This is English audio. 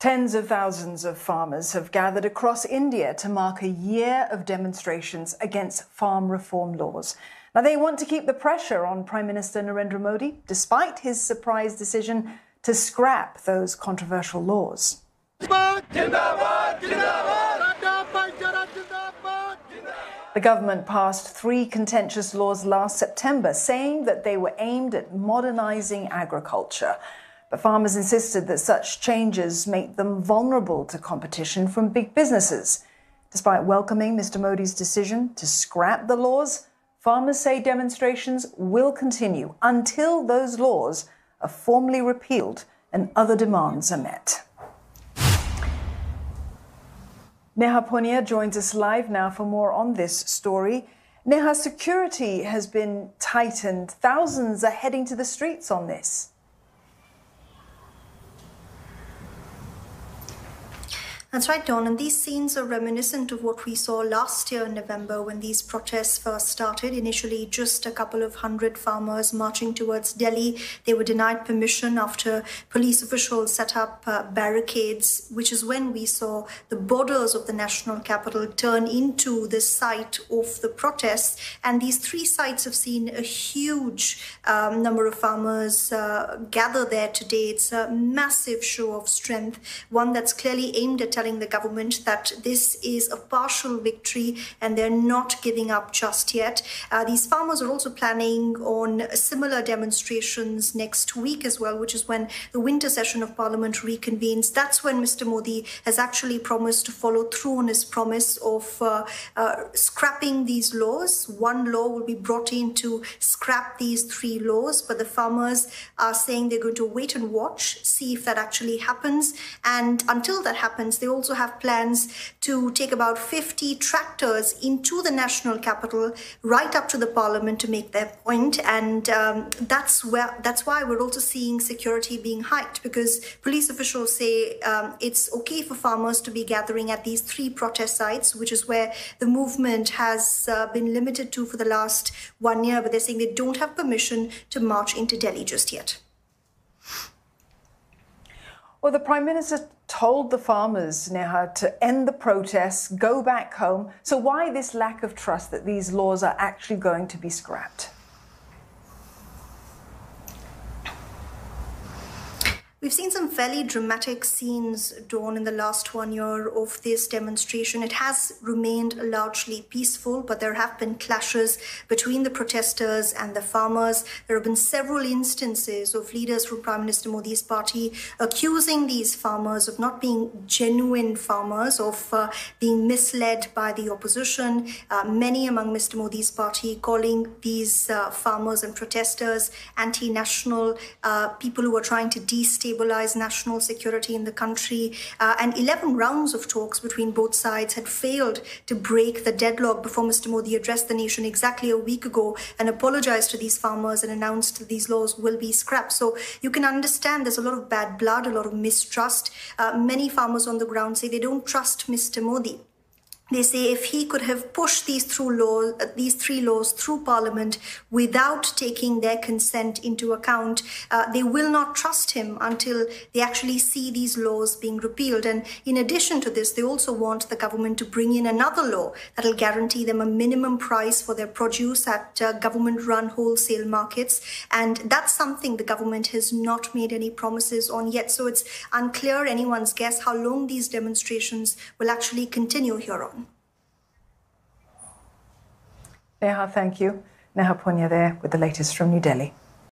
Tens of thousands of farmers have gathered across India to mark a year of demonstrations against farm reform laws. Now, they want to keep the pressure on Prime Minister Narendra Modi, despite his surprise decision to scrap those controversial laws. The government passed 3 contentious laws last September, saying that they were aimed at modernising agriculture. But farmers insisted that such changes make them vulnerable to competition from big businesses. Despite welcoming Mr. Modi's decision to scrap the laws, farmers say demonstrations will continue until those laws are formally repealed and other demands are met. Neha Punia joins us live now for more on this story. Neha, security has been tightened. Thousands are heading to the streets on this. That's right, Dawn. And these scenes are reminiscent of what we saw last year in November when these protests first started. Initially, just a couple of hundred farmers marching towards Delhi. They were denied permission after police officials set up barricades, which is when we saw the borders of the national capital turn into the site of the protests. And these 3 sites have seen a huge number of farmers gather there today. It's a massive show of strength, one that's clearly aimed at telling the government that this is a partial victory and they're not giving up just yet. These farmers are also planning on similar demonstrations next week as well, which is when the winter session of Parliament reconvenes. That's when Mr. Modi has actually promised to follow through on his promise of scrapping these laws. 1 law will be brought in to scrap these 3 laws, but the farmers are saying they're going to wait and watch, see if that actually happens. And until that happens, they also have plans to take about 50 tractors into the national capital, right up to the parliament to make their point. And that's why we're also seeing security being hiked, because police officials say it's okay for farmers to be gathering at these 3 protest sites, which is where the movement has been limited to for the last 1 year. But they're saying they don't have permission to march into Delhi just yet. Well, the Prime Minister told the farmers, Neha, to end the protests, go back home. So why this lack of trust that these laws are actually going to be scrapped? We've seen some fairly dramatic scenes, Dawn, in the last 1 year of this demonstration. It has remained largely peaceful, but there have been clashes between the protesters and the farmers. There have been several instances of leaders from Prime Minister Modi's party accusing these farmers of not being genuine farmers, of being misled by the opposition. Many among Mr. Modi's party calling these farmers and protesters anti-national, people who are trying to destabilize national security in the country. And 11 rounds of talks between both sides had failed to break the deadlock before Mr. Modi addressed the nation exactly a week ago and apologized to these farmers and announced that these laws will be scrapped. So you can understand there's a lot of bad blood, a lot of mistrust. Many farmers on the ground say they don't trust Mr. Modi. They say if he could have pushed these 3 laws through Parliament without taking their consent into account, they will not trust him until they actually see these laws being repealed. And in addition to this, they also want the government to bring in another law that will guarantee them a minimum price for their produce at government-run wholesale markets. And that's something the government has not made any promises on yet. So it's unclear, anyone's guess, how long these demonstrations will actually continue here on. Neha, thank you. Neha Punia there with the latest from New Delhi.